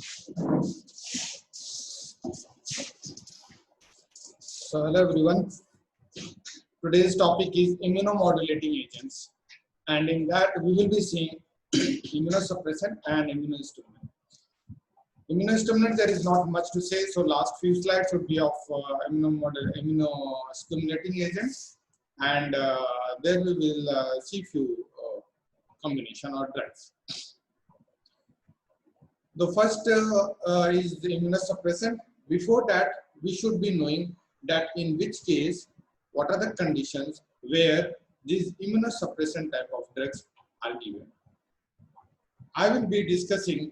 So hello everyone. Today's topic is immunomodulating agents, and in that we will be seeing immunosuppressant and immunostimulant. Immunostimulant, there is not much to say, so last few slides would be of immunostimulating agents, and then we will see few combination or drugs. The first is the immunosuppressant. Before that, we should be knowing that in which case, what are the conditions where these immunosuppressant type of drugs are given. I will be discussing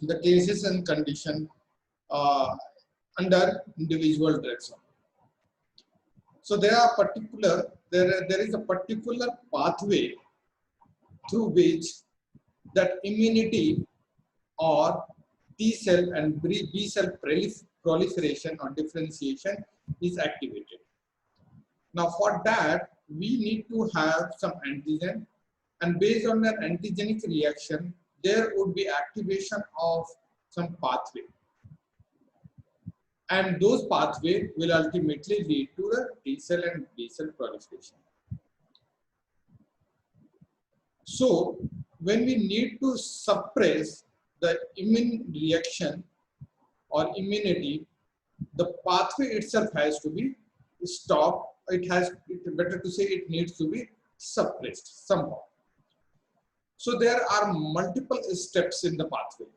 the cases and condition under individual drugs. So there is a particular pathway through which that immunity or T cell and B cell proliferation or differentiation is activated. Now for that, we need to have some antigen, and based on that antigenic reaction, there would be activation of some pathway. And those pathways will ultimately lead to the T cell and B cell proliferation. So when we need to suppress the immune reaction or immunity, the pathway itself has to be stopped. Better to say, it needs to be suppressed somehow. So there are multiple steps in the pathway,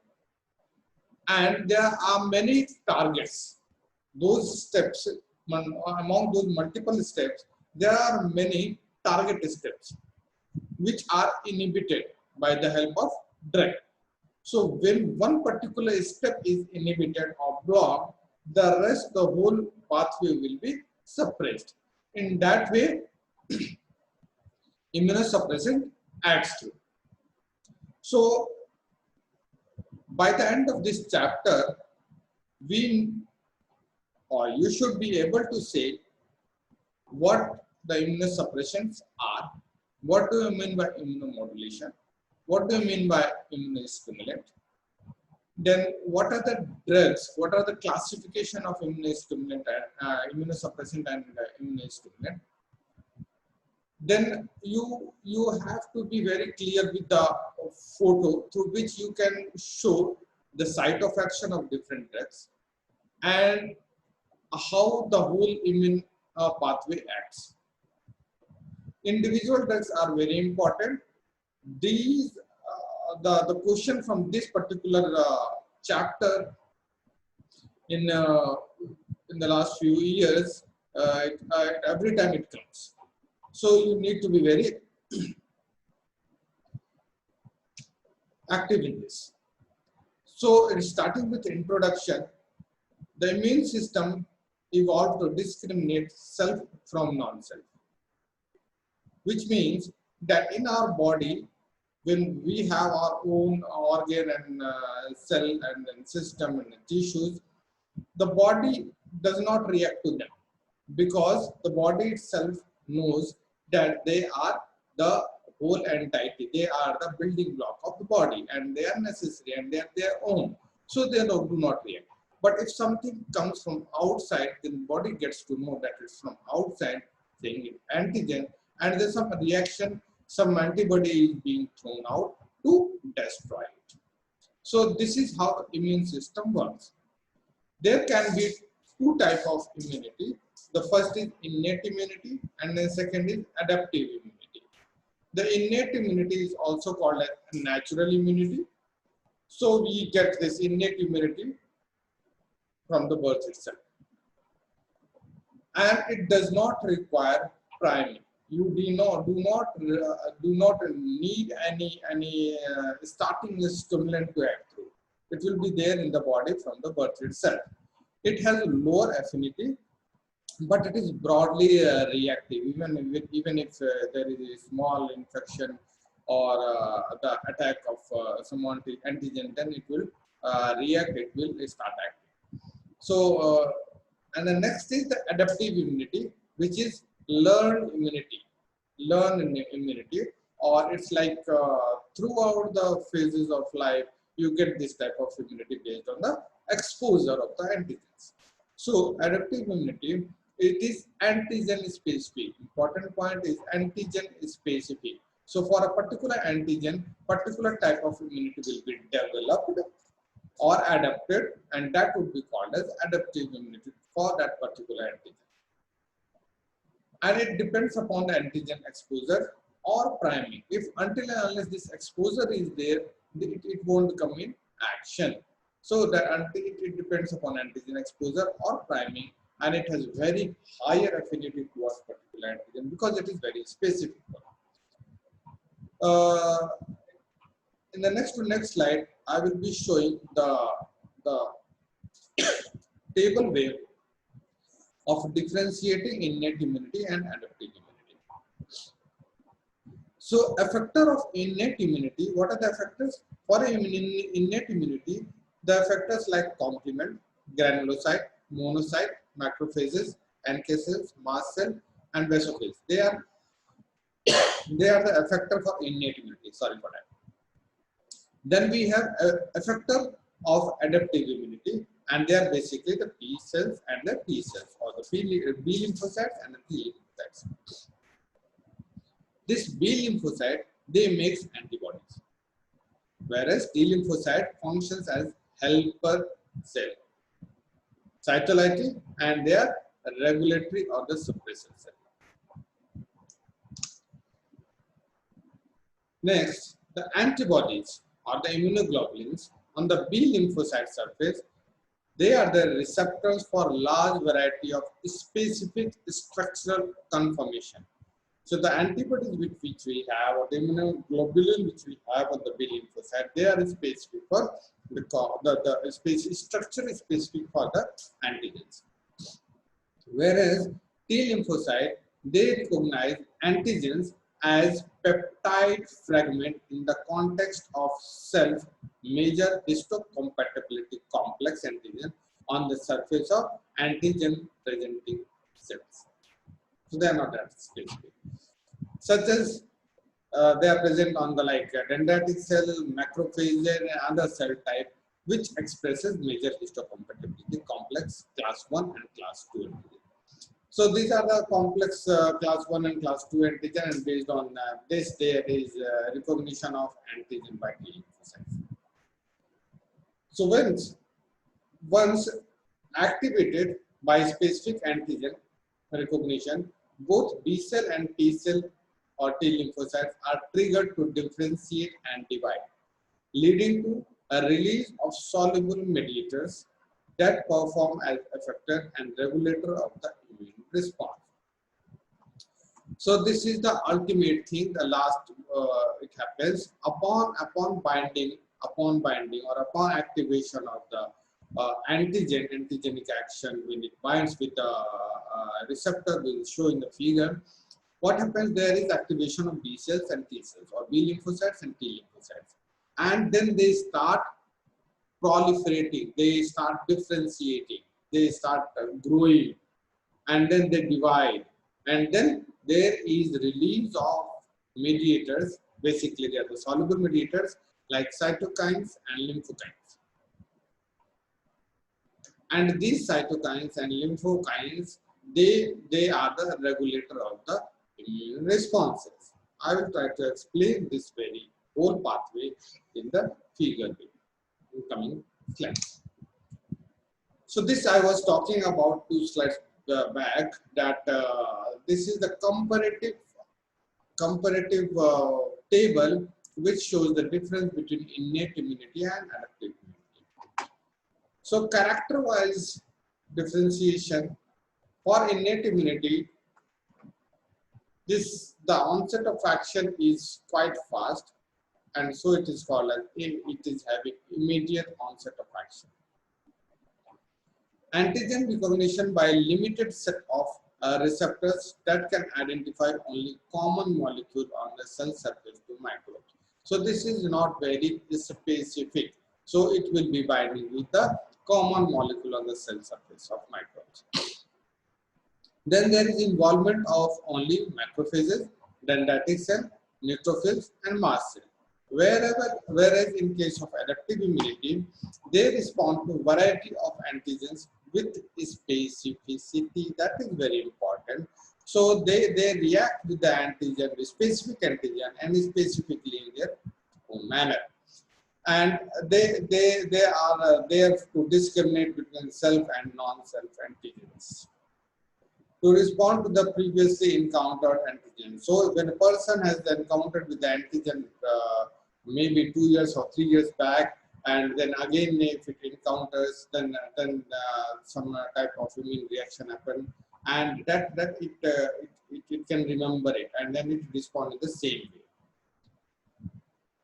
and there are many targets. Those steps, among those multiple steps, there are many target steps which are inhibited by the help of drug. So when one particular step is inhibited or blocked, the whole pathway will be suppressed. In that way, immunosuppressant acts through. So by the end of this chapter, you should be able to say what the immunosuppressants are, what do you mean by immunomodulation, what do you mean by immunostimulant, then what are the drugs, what are the classification of immunostimulant, immunosuppressant and immunostimulant. Then you have to be very clear with the photo through which you can show the site of action of different drugs and how the whole immune pathway acts. Individual drugs are very important. These the question from this particular chapter in the last few years, every time it comes. So you need to be very active in this. So starting with introduction, the immune system evolved to discriminate self from non-self, which means that in our body, when we have our own organ and cell and system and tissues, the body does not react to them because the body itself knows that they are the whole entity, they are the building block of the body and they are necessary and they are their own. So they do not react. But if something comes from outside, then the body gets to know that it's from outside, saying it antigen, and there's some reaction, some antibody is being thrown out to destroy it. So this is how the immune system works. There can be two types of immunity. The first is innate immunity and the second is adaptive immunity. The innate immunity is also called as natural immunity. So we get this innate immunity from the birth itself. And it does not require priming. You do not need any starting stimulant to act through. It will be there in the body from the birth itself. It has a lower affinity, but it is broadly reactive. Even if there is a small infection or the attack of some antigen, then it will react. It will start acting. So, and the next is the adaptive immunity, which is learned immunity, or it's like throughout the phases of life, you get this type of immunity based on the exposure of the antigens. So adaptive immunity, it is antigen specific. Important point is antigen specific. So for a particular antigen, particular type of immunity will be developed or adapted, and that would be called as adaptive immunity for that particular antigen. And it depends upon the antigen exposure or priming. If until and unless this exposure is there, it won't come in action. So that it depends upon antigen exposure or priming, and it has very higher affinity towards particular antigen because it is very specific. In the next slide, I will be showing the table way of differentiating innate immunity and adaptive immunity. So, effector of innate immunity, what are the effectors? For innate immunity, the effectors like complement, granulocyte, monocyte, macrophages, NK cells, mast cell, and basophils. They are the effector for innate immunity. Sorry for that. Then we have effector of adaptive immunity, and they are basically the B cells and the T cells, or the B lymphocytes and the T lymphocytes. This B lymphocyte, they make antibodies, whereas T lymphocyte functions as helper cell, cytolytic, and they are regulatory or the suppressor cell. Next, the antibodies or the immunoglobulins on the B lymphocyte surface, they are the receptors for large variety of specific structural conformation. So the antibodies which we have, or the immunoglobulin which we have on the B lymphocyte, they are specific for the structure is specific for the antigens. Whereas T lymphocyte, they recognize antigens as peptide fragment in the context of self major histocompatibility complex antigen on the surface of antigen presenting cells. So they are not that specific. Such as they are present on the dendritic cell, macrophage, and other cell type which expresses major histocompatibility complex class 1 and class 2 antigen. So these are the complex class 1 and class 2 antigen, and based on this there is recognition of antigen by T lymphocytes. So once activated by specific antigen recognition, both B cell and T cell or T lymphocytes are triggered to differentiate and divide, leading to a release of soluble mediators that perform as effector and regulator of the immune response. So this is the ultimate thing. The last it happens upon binding or upon activation of the antigenic action. When it binds with the receptor, we will show in the figure. What happens there is activation of B cells and T cells, or B lymphocytes and T lymphocytes, and then they start proliferating, they start differentiating, they start growing, and then they divide, and then there is release of mediators. Basically, they are the soluble mediators like cytokines and lymphokines. And these cytokines and lymphokines, they are the regulator of the immune responses. I will try to explain this very whole pathway in the figure in coming slides. So this I was talking about 2 slides back, that this is the comparative table which shows the difference between innate immunity and adaptive immunity. So character-wise differentiation for innate immunity, the onset of action is quite fast, and so it is called as it is having immediate onset of action. Antigen recognition by a limited set of receptors that can identify only common molecule on the cell surface to microbes. So this is not very specific. So it will be binding with the common molecule on the cell surface of microbes. Then there is involvement of only macrophages, dendritic cell, neutrophils, and mast cell. Whereas in case of adaptive immunity, they respond to variety of antigens with specificity. That is very important. So they react with the antigen, with specific antigen, and specifically in their own manner. And they are there to discriminate between self and non-self antigens to respond to the previously encountered antigen. So when a person has encountered with the antigen maybe 2 years or 3 years back, and then again if it encounters, then some type of immune reaction happen, and it can remember it, and then it responds in the same way.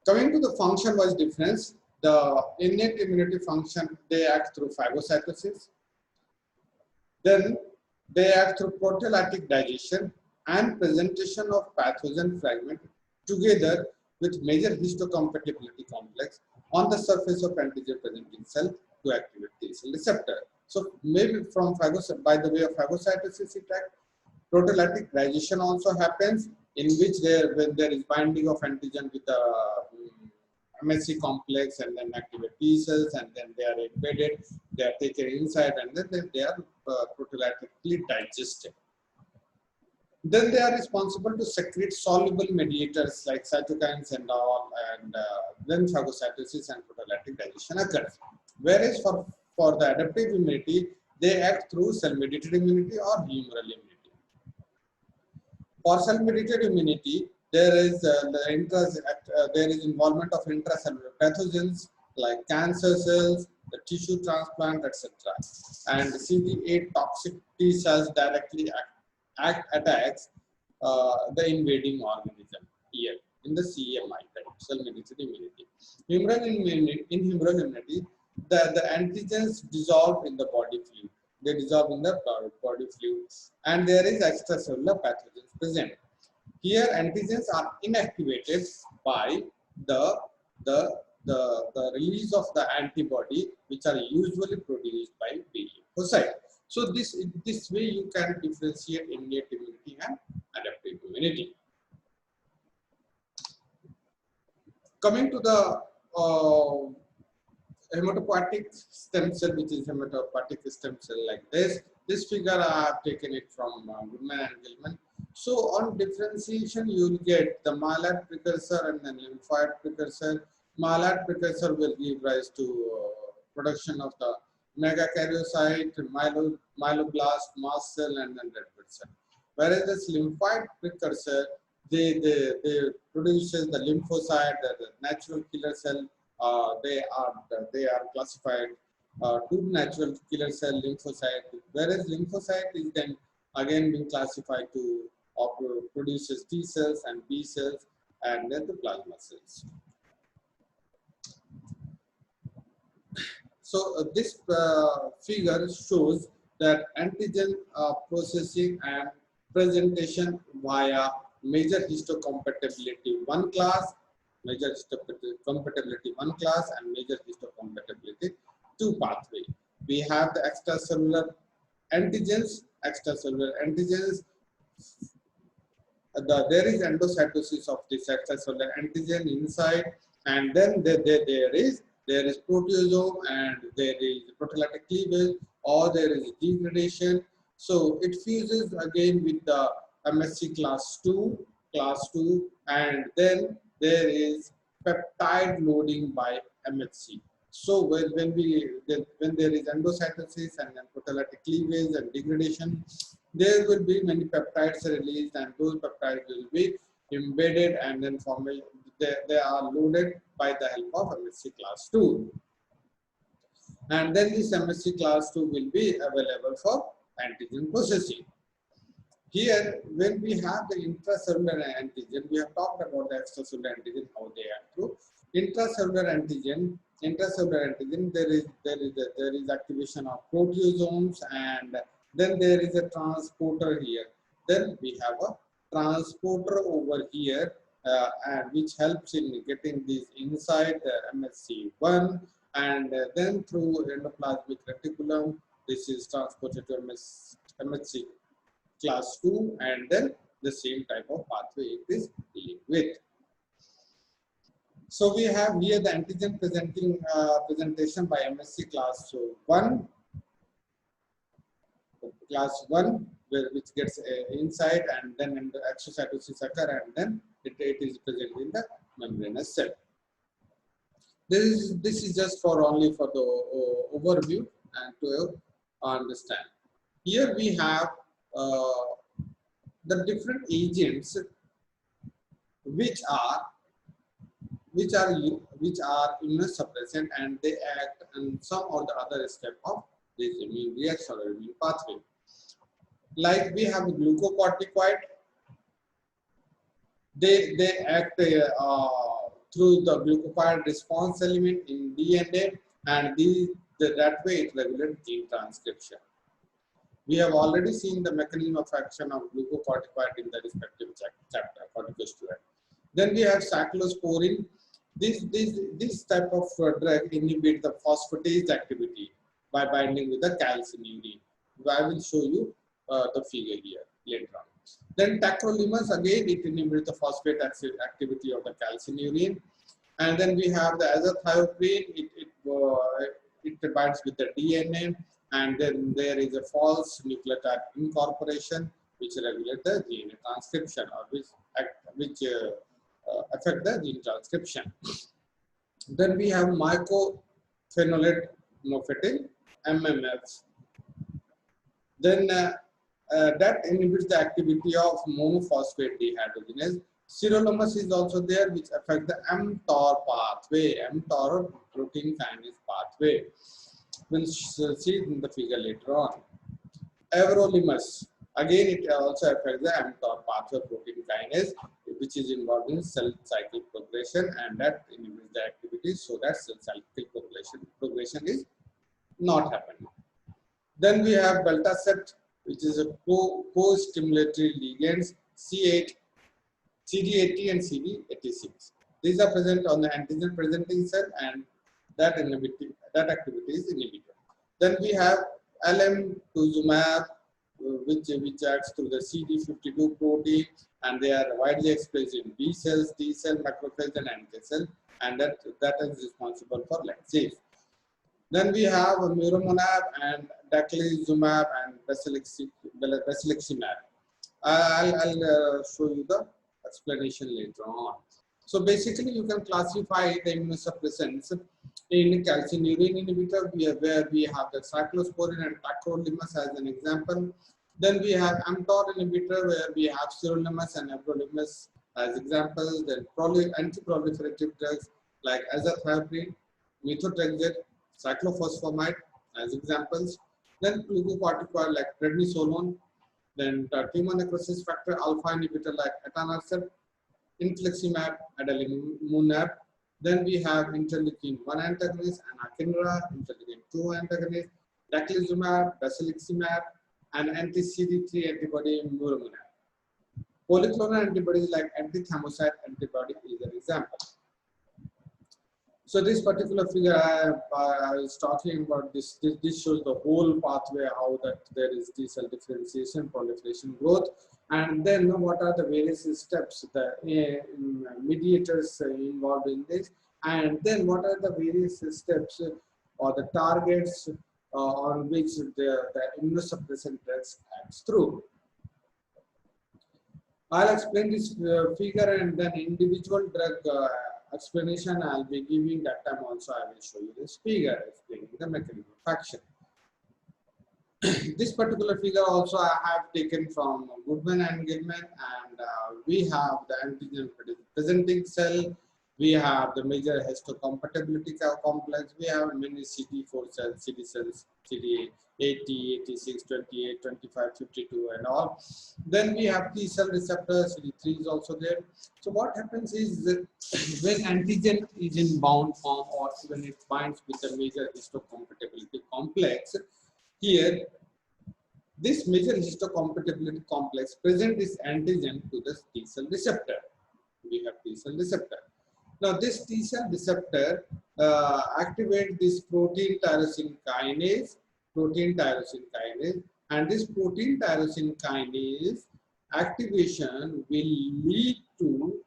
Coming to the function-wise difference, the innate immunity function, they act through phagocytosis. Then they act through proteolytic digestion and presentation of pathogen fragment together with major histocompatibility complex on the surface of antigen presenting cell to activate T cell receptor. So maybe from by the way of phagocytosis it acts. Proteolytic digestion also happens, in which when there is binding of antigen with the MSC complex and then activate T cells, and then they are embedded, they are taken inside, and then they are proteolytically digested. Then they are responsible to secrete soluble mediators like cytokines and all, and then phagocytosis and proteolytic digestion occurs. Whereas for the adaptive immunity, they act through cell-mediated immunity or humoral immunity. For cell-mediated immunity, there is involvement of intracellular pathogens like cancer cells, the tissue transplant, etc. And CD8 toxic T cells directly attacks the invading organism here in the CMI type, cell-mediated immunity. In humoral immunity, the antigens dissolve in the body fluid. They dissolve in the body fluid, and there is extracellular pathogens present. Here, antigens are inactivated by the release of the antibody, which are usually produced by B lymphocyte. So this way you can differentiate innate immunity and adaptive immunity. Coming to the hematopoietic stem cell, which is hematopoietic stem cell like this. This figure I have taken it from Goodman and Gilman. So on differentiation, you will get the myeloid precursor and then lymphoid precursor. Myeloid precursor will give rise to production of the megakaryocyte, myeloblast, mast cell, and then red blood cell. Whereas this lymphoid precursor, they produces the lymphocyte, the natural killer cell. They are classified to natural killer cell lymphocyte, whereas lymphocyte is then again being classified to produces T cells and B cells and then the plasma cells. So this figure shows that antigen processing and presentation via major histocompatibility 1 class, major histocompatibility 1 class, and major histocompatibility 2 pathway. We have the extracellular antigens. There is endocytosis of this extracellular antigen inside, and then there is proteasome, and there is proteolytic cleavage, or there is degradation. So it fuses again with the MSC class 2, and then there is peptide loading by MHC. So when there is endocytosis and then proteolytic cleavage and degradation, there will be many peptides released, and those peptides will be embedded and then they are loaded by the help of MSC class 2. And then this MSC class 2 will be available for antigen processing. Here, when we have the intracellular antigen, we have talked about the extracellular antigen, how they act through. Intracellular antigen, there is activation of proteasomes, and then there is a transporter here. Then we have a transporter over here, and which helps in getting these inside the MSC1, and then through endoplasmic reticulum, this is transported to MSC class 2, and then the same type of pathway it is dealing with. So we have here the antigen presentation by MSc class 1, which gets inside, and then in the exocytosis occur, and then it is present in the membranous cell. This is just for only for the overview and to understand. Here we have the different agents which are immunosuppressant, and they act on some or the other step of this immune reaction or immune pathway. Like we have a glucocorticoid, they act through the glucocorticoid response element in DNA, and that way it regulates gene transcription. We have already seen the mechanism of action of glucocorticoid in the respective chapter, corticosteroid. Then we have cyclosporine. This type of drug inhibits the phosphatase activity by binding with the calcineurin. I will show you the figure here later on. Then tacrolimus, again it inhibits the phosphate activity of the calcineurin. And then we have the azathioprine. It binds with the DNA, and then there is a false nucleotide incorporation which regulates the DNA transcription, or which affect the gene transcription. Then we have mycophenolate mofetil, MMF. Then that inhibits the activity of monophosphate dehydrogenase. Sirolimus is also there, which affect the mTOR pathway, mTOR protein kinase pathway. We'll see it in the figure later on. Everolimus, again it also affects the mTOR pathway protein kinase, which is involved in cell cycle progression, and that inhibits the activity so that cell cycle progression is not happening. Then we have beltacet, which is a co-stimulatory ligands CD80 and CD86. These are present on the antigen presenting cell, and that activity is inhibited. Then we have alemtuzumab, which acts through the CD52 protein, and they are widely expressed in B cells, T cell, macrophage, and NK cell, and that is responsible for lysis. Then we have miromonab and daclizumab and basiliximab. I'll show you the explanation later on. So basically, you can classify the immunosuppressants in calcineurin inhibitor, where we have the cyclosporine and tacrolimus as an example. Then we have mTOR inhibitor, where we have sirolimus and everolimus as examples. Then anti-proliferative drugs like azathioprine, methotrexate, cyclophosphamide as examples. Then glucocorticoid like prednisolone. Then tumor necrosis factor alpha inhibitor like etanercept, infliximab, adalimumab. Then we have interleukin-1 antagonist, anakinra, interleukin-2 antagonist, daclizumab, basiliximab, and anti-CD3 antibody miromonab. Polyclonal antibodies like anti-thymocyte antibody is an example. So this particular figure I was talking about, this shows the whole pathway, how that there is T cell differentiation, proliferation, growth, and then what are the various steps, the mediators involved in this, and then what are the various steps or the targets on which the immunosuppressant drugs acts through. I'll explain this figure, and then individual drug explanation I'll be giving. That time also I will show you this figure explaining the mechanism of action. This particular figure also I have taken from Goodman and Gilman, and we have the antigen presenting cell, we have the major histocompatibility complex, we have many CD4 cells, CD cells, CD8, 80, 86, 28, 25, 52 and all. Then we have T cell receptor, CD3 is also there. So what happens is that when antigen is in bound form, or when it binds with the major histocompatibility complex, here this major histocompatibility complex presents this antigen to the T cell receptor. We have T cell receptor. Now this T cell receptor activates this protein tyrosine kinase, and this protein tyrosine kinase activation will lead to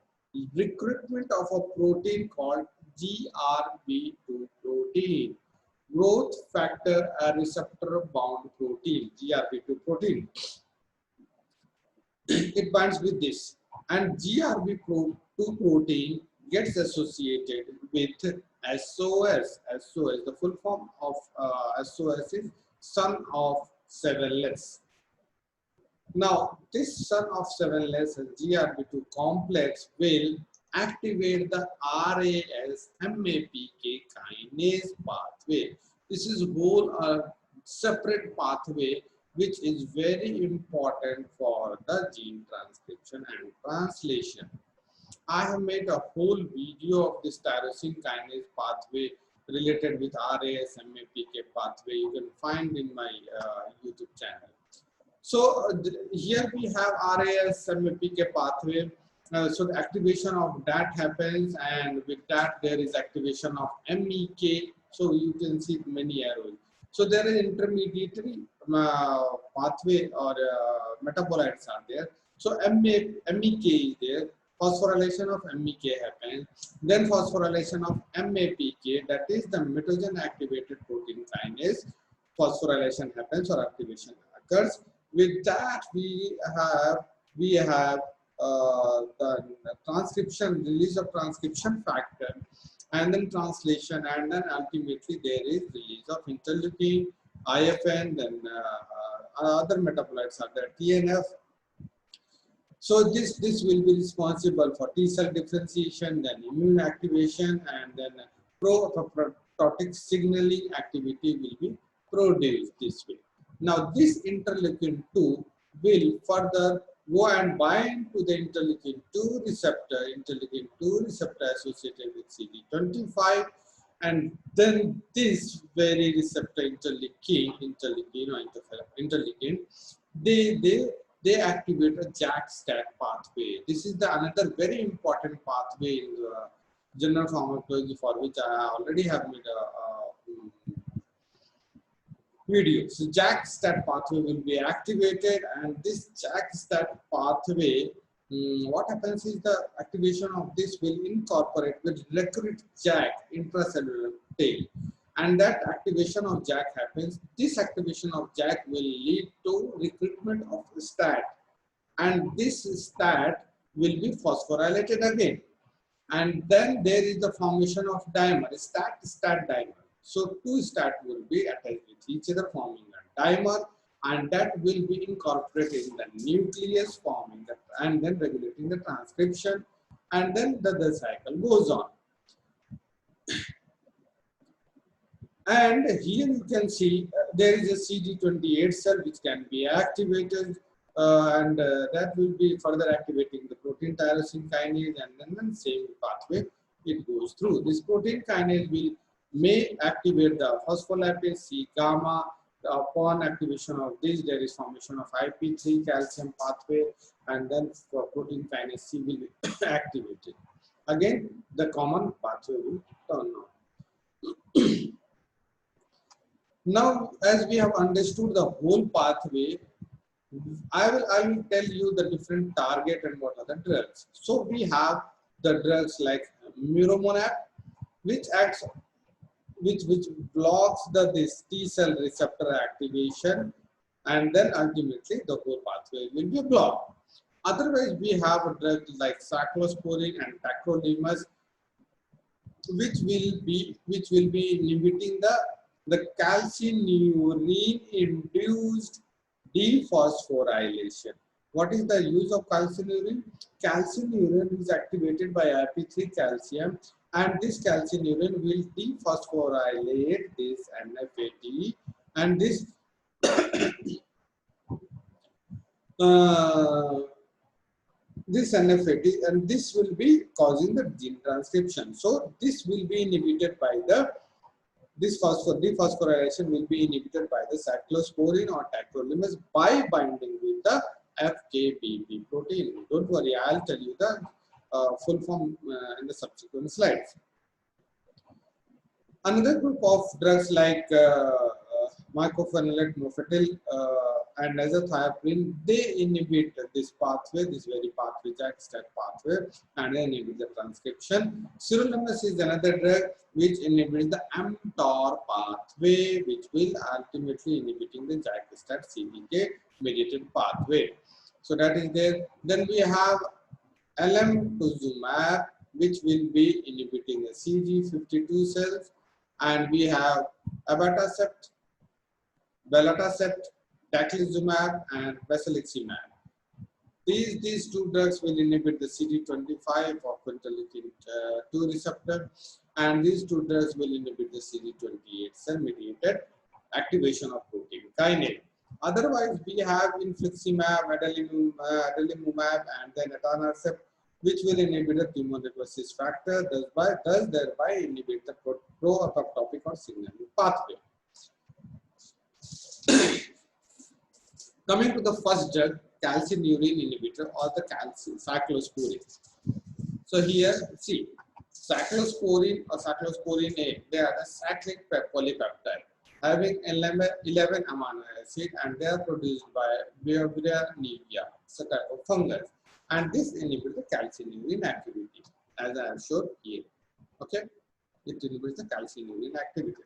recruitment of a protein called GRB2 protein, growth factor receptor bound protein, GRB2 protein. It binds with this, and GRB2 protein gets associated with SOS. SOS, the full form of SOS is son of sevenless. Now, this son of sevenless GRB2 complex will activate the RAS MAPK kinase pathway. This is whole separate pathway which is very important for the gene transcription and translation. I have made a whole video of this tyrosine kinase pathway related with RAS MAPK pathway. You can find in my YouTube channel. So here we have RAS MAPK pathway. So the activation of that happens, and with that there is activation of MEK. So you can see many arrows. So there is intermediary pathway or metabolites are there. So MEK is there. Phosphorylation of MEK happens. Then phosphorylation of MAPK, that is the mitogen activated protein kinase. Phosphorylation happens or activation occurs. With that, we have the transcription, release of transcription factor, and then translation, and then ultimately there is release of interleukin, IFN, then other metabolites are there, TNF. So this will be responsible for T cell differentiation, then immune activation, and then pro-apoptotic signaling activity will be produced this way. Now this interleukin 2 will further go and bind to the interleukin 2 receptor associated with CD25, and then this very receptor interleukin, they activate a JAK-STAT pathway. This is the another very important pathway in the general pharmacology, for which I already have made a video. So JAK-STAT pathway will be activated, and this JAK-STAT pathway, what happens is the activation of this will incorporate with recruit JAK intracellular tail, and that activation of JAK happens. This activation of JAK will lead to recruitment of STAT, and this STAT will be phosphorylated again, and then there is the formation of dimer, STAT dimer. So two STAT will be attached with each other, forming a dimer, and that will be incorporated in the nucleus, forming that, and then regulating the transcription, and then the cycle goes on. And here you can see there is a CD28 cell which can be activated, and that will be further activating the protein tyrosine kinase, and then same pathway it goes through. This protein kinase may activate the phospholipase C gamma. Upon activation of this, there is formation of IP3 calcium pathway, and then for protein kinase C will be activated. Again, the common pathway will turn on. Now, as we have understood the whole pathway, I will tell you the different target and what are the drugs. So we have the drugs like Muromonab, which blocks this T cell receptor activation, and then ultimately the whole pathway will be blocked. Otherwise, we have a drug like cyclosporine and tacrolimus, which will be inhibiting the calcineurin induced dephosphorylation. What is the use of calcineurin? Calcineurin is activated by IP3 calcium, and this calcineurin will dephosphorylate this NFAT, and this this NFAT, and this will be causing the gene transcription. So this will be inhibited by this dephosphorylation will be inhibited by the cyclosporine or tacrolimus by binding with the FKBP protein. Don't worry, I'll tell you the full form in the subsequent slides. Another group of drugs like mycophenolate mofetil and azathioprine, they inhibit this pathway, this very pathway, JAK-STAT pathway, and they inhibit the transcription. Sirolimus is another drug which inhibits the mTOR pathway, which will ultimately inhibiting the JAK-STAT CDK mediated pathway. So that is there. Then we have alemtuzumab, which will be inhibiting the CD52 cells, and we have abatacept, belatacept, taclizumab, and basiliximab. These two drugs will inhibit the CD25 or interleukin 2 receptor, and these two drugs will inhibit the CD28 cell mediated activation of protein kinase. Otherwise, we have infliximab, adalimumab, and then etanercept, which will inhibit the tumor necrosis factor, thus thereby inhibit the pro-apoptotic or signaling pathway. Coming to the first drug, calcineurin inhibitor or the cyclosporine. So here, see, cyclosporine or cyclosporine A, they are a cyclic polypeptide having 11 amino acid, and they are produced by Beauveria nevia, it's a type of fungus, and this inhibits the calcineurin activity, as I have shown here. Okay, it inhibits the calcineurin activity.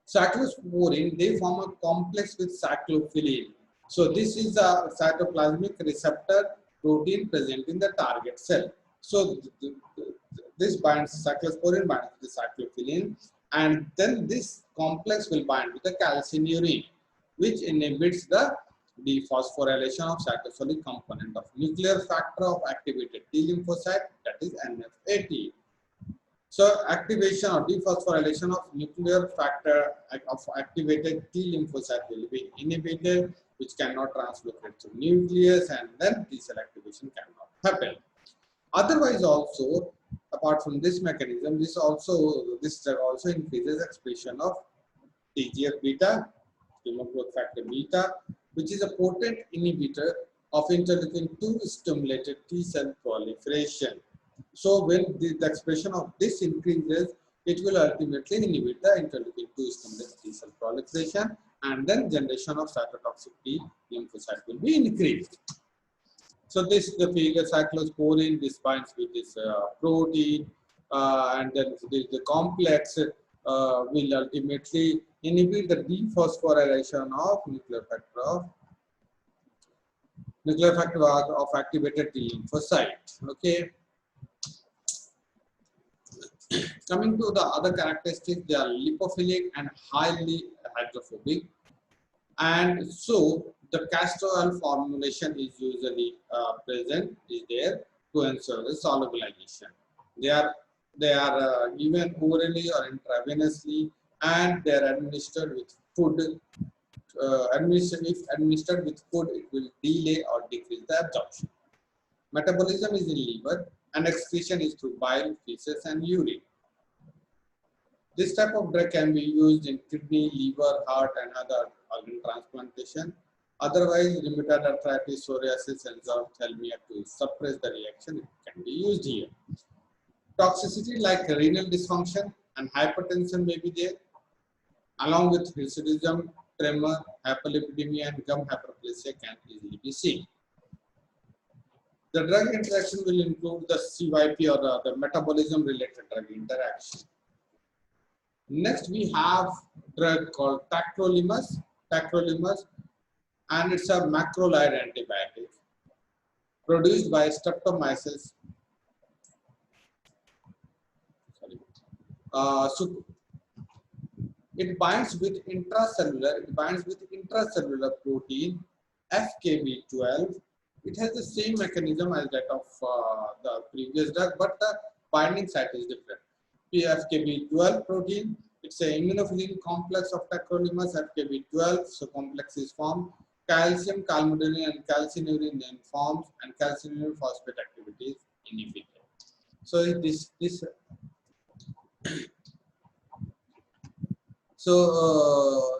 Cyclosporine, they form a complex with cyclophilin. So this is a cytoplasmic receptor protein present in the target cell. So this binds, cyclosporine binds to the cyclophilin, and then this complex will bind with the calcineurin, which inhibits the dephosphorylation of cytosolic component of nuclear factor of activated T lymphocyte, that is NF-AT. So activation or dephosphorylation of nuclear factor of activated T lymphocyte will be inhibited, which cannot translocate to nucleus, and then T cell activation cannot happen. Otherwise, also apart from this mechanism, this drug also increases expression of TGF beta, tumor growth factor beta, which is a potent inhibitor of interleukin 2 stimulated T cell proliferation. So when the expression of this increases, it will ultimately inhibit the interleukin 2 stimulated T cell proliferation, and then generation of cytotoxic T lymphocyte will be increased. So this is the figure, cyclosporine, this binds with this protein, and then the complex will ultimately inhibit the dephosphorylation of nuclear factor of activated T lymphocyte. Okay. Coming to the other characteristics, they are lipophilic and highly hydrophobic, and so the Castrol formulation is usually present, is there to ensure the solubilization. They are given orally or intravenously, and they are administered with food. If administered with food, it will delay or decrease the absorption. Metabolism is in liver, and excretion is through bile, feces, and urine. This type of drug can be used in kidney, liver, heart, and other organ transplantation. Otherwise, rheumatoid arthritis, psoriasis, and xerophthalmia to suppress the reaction, it can be used here. Toxicity like renal dysfunction and hypertension may be there, along with hirsutism, tremor, hyperlipidemia, and gum hyperplasia can easily be seen. The drug interaction will include the CYP or the metabolism related drug interaction. Next, we have a drug called tacrolimus, and it's a macrolide antibiotic produced by Streptomyces. So it binds with intracellular protein FKB12. It has the same mechanism as that of the previous drug, but the binding site is different. FKB12 protein, it's an immunophilin complex of tacrolimus FKB12. So complex is formed. Calcium, calmodulin, and calcineurin then forms, and calcineurin phosphate activity is inhibited. So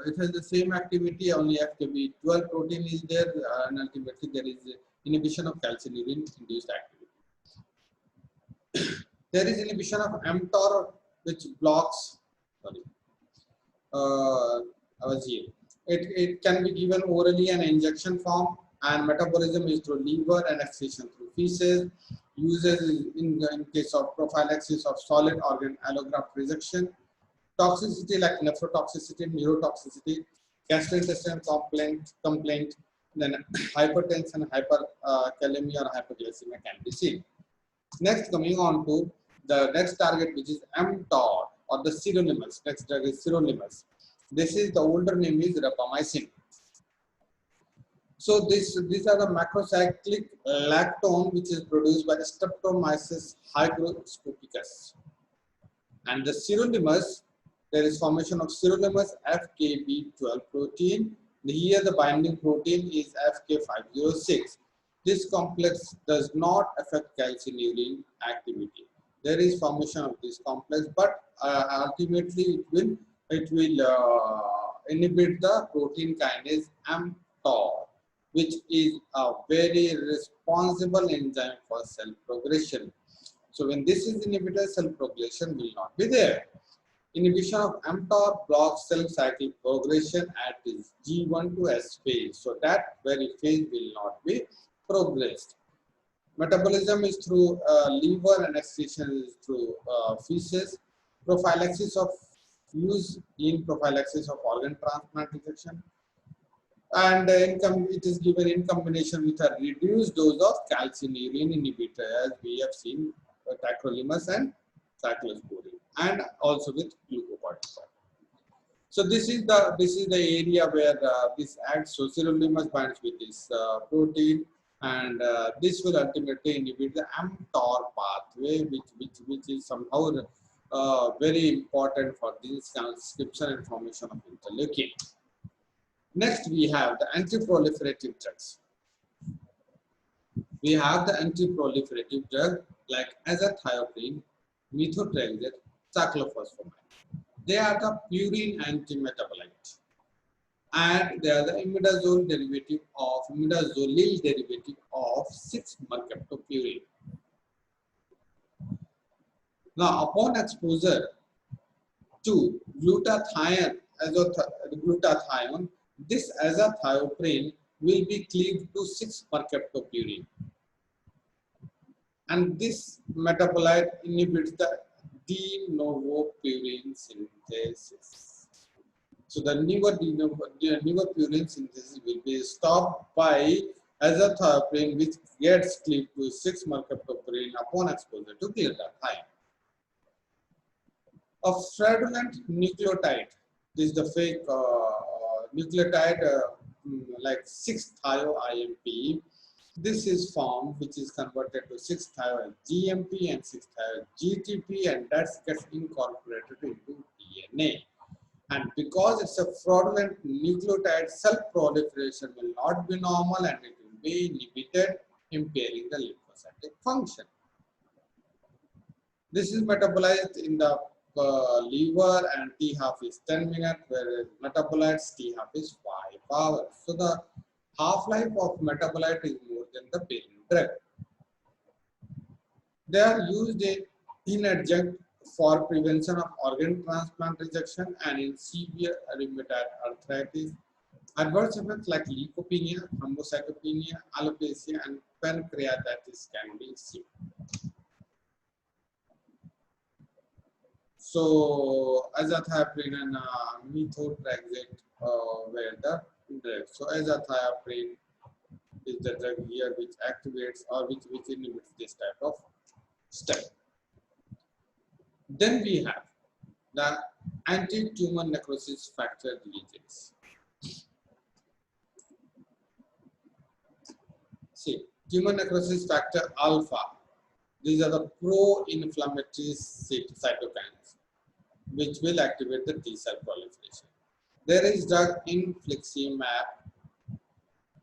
it has the same activity, only FKB12 protein is there, and ultimately there is inhibition of calcineurin induced activity. There is inhibition of mTOR, which blocks, I was here. It can be given orally and injection form, and metabolism is through liver and excretion through feces. Uses in case of prophylaxis of solid organ allograft rejection. Toxicity like nephrotoxicity, neurotoxicity, gastrointestinal complaint, then hypertension, hyperkalemia or hyperglycemia can be seen. Next, coming on to the next target, which is mTOR or the sirolimus. Next drug is sirolimus. This is the older name is rapamycin. So these are the macrocyclic lactone which is produced by the Streptomyces hygroscopicus. And the sirolimus, there is formation of sirolimus FKB12 protein. Here the binding protein is FK506. This complex does not affect calcineurin activity. There is formation of this complex, but ultimately it will inhibit the protein kinase mTOR, which is a very responsible enzyme for cell progression. So when this is inhibited, cell progression will not be there. Inhibition of mTOR blocks cell cycle progression at its G1 to S phase. So that very phase will not be progressed. Metabolism is through liver and excretion is through feces. Prophylaxis of use in prophylaxis of organ transplant rejection. And it is given in combination with a reduced dose of calcineurin inhibitor, as we have seen tacrolimus and cyclosporine, and also with glucocorticoid. So this is the area where this acts. So sirolimus binds with this protein, and this will ultimately inhibit the mTOR pathway, which is somehow very important for this transcription and formation of interleukin. Next, we have the anti-proliferative drugs. We have the anti-proliferative drug like azathioprine, methotrexate, cyclophosphamide. They are the purine antimetabolite, and they are the imidazolil derivative of 6-mercaptopurine. Now, upon exposure to glutathione, this azathioprine will be cleaved to 6-mercaptopurine, and this metabolite inhibits the de novo purine synthesis. So the newer purine synthesis will be stopped by azathioprine, which gets cleaved to 6-mercaptopurine upon exposure to glutathione. A fraudulent nucleotide, this is the fake nucleotide like 6-thio-IMP. This is formed, which is converted to 6-thio-GMP and 6-thio-GTP, and that gets incorporated into DNA. And because it's a fraudulent nucleotide, cell proliferation will not be normal and it will be inhibited, impairing the lymphocytic function. This is metabolized in the liver, and T half is 10 minutes, whereas metabolites T half is 5 hours. So the half-life of metabolite is more than the parent drug. They are used in adjunct for prevention of organ transplant rejection and in severe rheumatoid arthritis. Adverse effects like leukopenia, thrombocytopenia, alopecia, and pancreatitis can be seen. So azathioprine and methotrexate were the drugs. So azathioprine is the drug here which activates or which inhibits this type of step. Then we have the anti-tumor necrosis factor agents. See, tumor necrosis factor alpha. These are the pro-inflammatory cytokines which will activate the T cell proliferation. There is drug infliximab.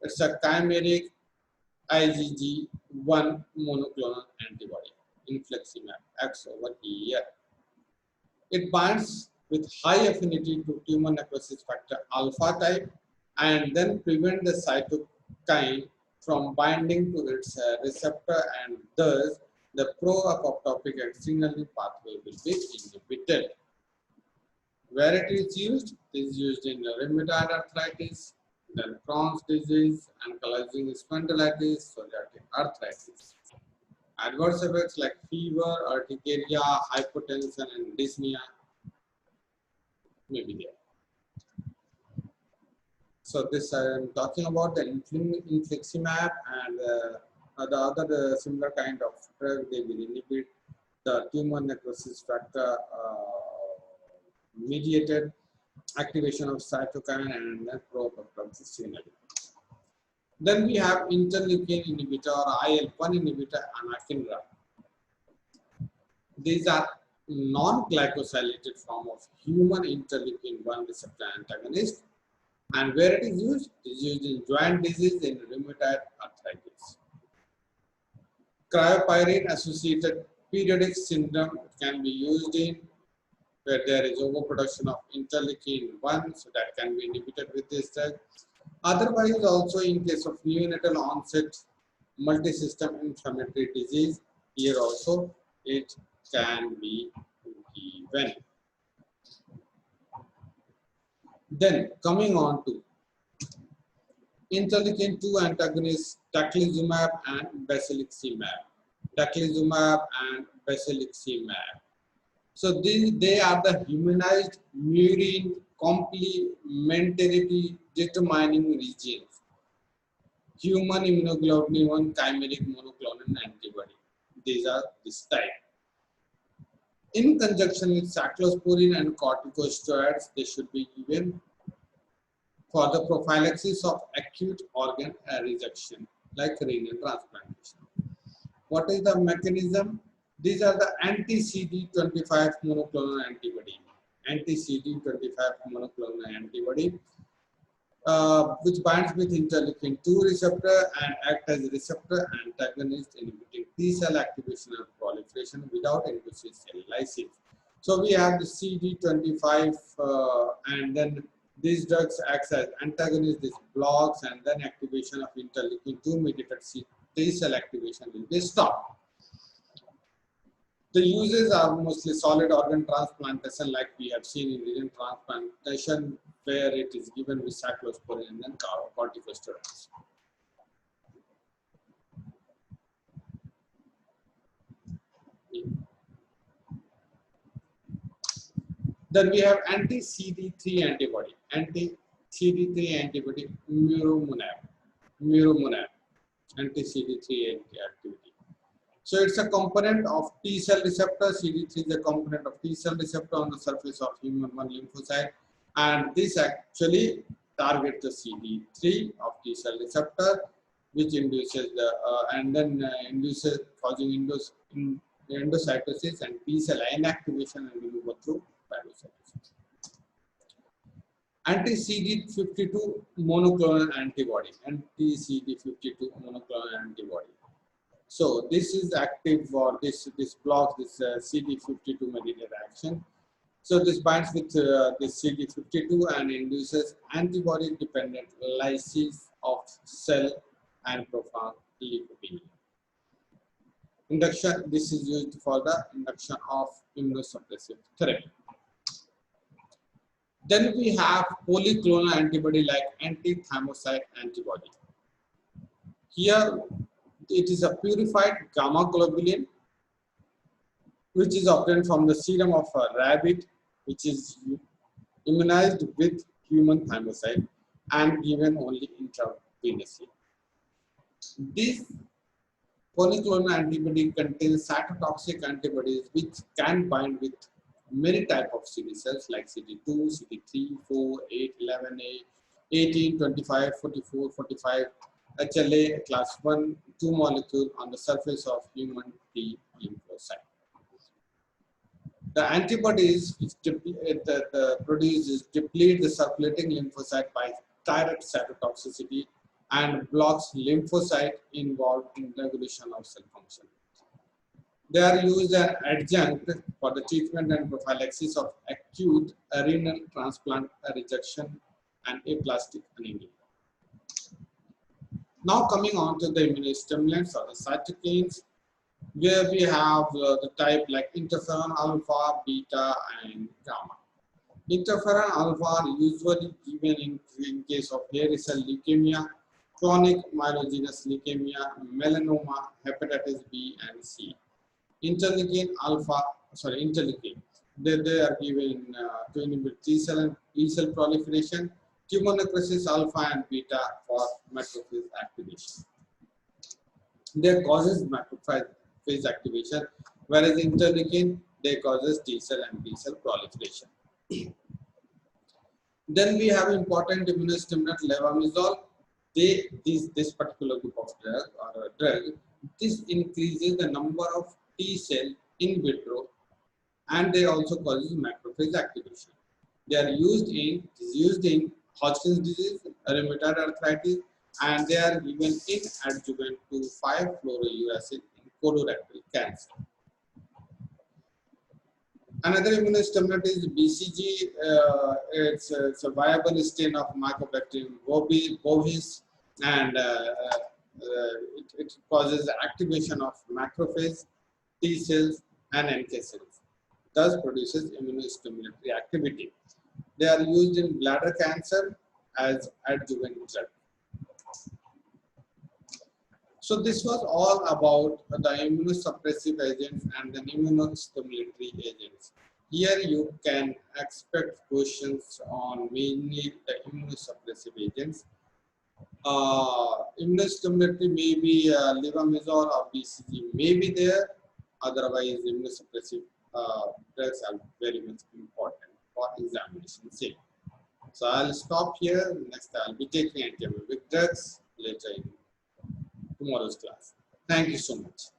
It's a chimeric IgG1 monoclonal antibody. Infliximab acts over here. It binds with high affinity to tumor necrosis factor alpha type and then prevent the cytokine from binding to its receptor, and thus the pro-apoptotic and signaling pathway will be inhibited. Where it is used in rheumatoid arthritis, then Crohn's disease, ankylosing spondylitis, psoriatic arthritis. Adverse effects like fever, urticaria, hypotension, and dyspnea may be there. So this I am talking about the infliximab and the other similar kind of drug. They will inhibit the tumor necrosis factor mediated activation of cytokine and pro-apoptotic signaling. Then we have interleukin inhibitor or IL-1 inhibitor anakinra. These are non-glycosylated form of human interleukin-1 receptor antagonist, and where it is used in joint disease in rheumatoid arthritis. Cryopyrin associated periodic syndrome can be used in where there is overproduction of interleukin-1, so that can be inhibited with this drug. Otherwise, also in case of neonatal onset multisystem inflammatory disease, here also it can be given. Then coming on to interleukin-2 antagonists, taclizumab and basiliximab. Taclizumab and basiliximab. So they are the humanized murine complementarity determining regions. Human immunoglobulin 1 chimeric monoclonal antibody. These are this type. In conjunction with cyclosporine and corticosteroids, they should be given for the prophylaxis of acute organ rejection like renal transplantation. What is the mechanism? These are the anti-CD25 monoclonal antibody. Anti-CD25 monoclonal antibody, which binds with interleukin-2 receptor and act as receptor antagonist inhibiting T-cell activation and proliferation without inducing cell lysis. So we have the CD25 and then these drugs act as antagonists, this blocks, and then activation of interleukin-2 mediated T-cell activation will be stopped. The uses are mostly solid organ transplantation, like we have seen in renal transplantation, where it is given with cyclosporine and then corticosteroids. Then we have anti-CD3 antibody, muromonab, anti-CD3 activity. So it's a component of T-cell receptor. CD3 is a component of T-cell receptor on the surface of human 1 lymphocyte, and this actually targets the CD3 of T-cell receptor, which induces the induces causing endocytosis and T-cell inactivation and removal through phagocytosis. Anti-CD52 monoclonal antibody, So this is active for this blocks this CD52 mediated action. So this binds with this CD52 and induces antibody-dependent lysis of cell and profound leukopenia. Induction. This is used for the induction of immunosuppressive therapy. Then we have polyclonal antibody like anti-thymocyte antibody. Here it is a purified gamma globulin which is obtained from the serum of a rabbit, which is immunized with human thymocyte and given only intravenously. This polyclonal antibody contains cytotoxic antibodies which can bind with many types of CD cells like CD2, CD3, 4, 8, 11A, 18, 25, 44, 45, HLA class 1, 2 molecule on the surface of human T lymphocyte. The antibodies which produces deplete the circulating lymphocyte by direct cytotoxicity and blocks lymphocyte involved in regulation of cell function. They are used as adjunct for the treatment and prophylaxis of acute renal transplant rejection and aplastic anemia. Now coming on to the immunostimulants or the cytokines, where we have the type like interferon alpha, beta, and gamma. Interferon alpha are usually given in case of hairy cell leukemia, chronic myelogenous leukemia, melanoma, hepatitis B and C. Interleukin alpha, interleukin. They are given to inhibit T cell and B cell proliferation, tumor necrosis alpha and beta for macrophage activation. They causes macrophage activation, whereas interleukin they causes T cell and B cell proliferation. Then we have important immunostimulant levamisole. This particular group of drug, this increases the number of T cell in vitro, and they also causes macrophage activation. They are used in Hodgkin's disease, rheumatoid arthritis, and they are given in adjuvant to 5-fluorouracil in colorectal cancer. Another immunostimulant is BCG. It's a viable strain of Mycobacterium bovis, and it causes activation of macrophage, T cells, and NK cells. Thus produces immunostimulatory activity. They are used in bladder cancer as adjuvant drug. So this was all about the immunosuppressive agents and the immunostimulatory agents. Here you can expect questions on mainly the immunosuppressive agents. Immunostimulatory may be levamisole or BCG may be there. Otherwise, immunosuppressive drugs are very much important for examination sake. So I'll stop here. Next, I'll be taking antibiotic drugs later in tomorrow's class. Thank you so much.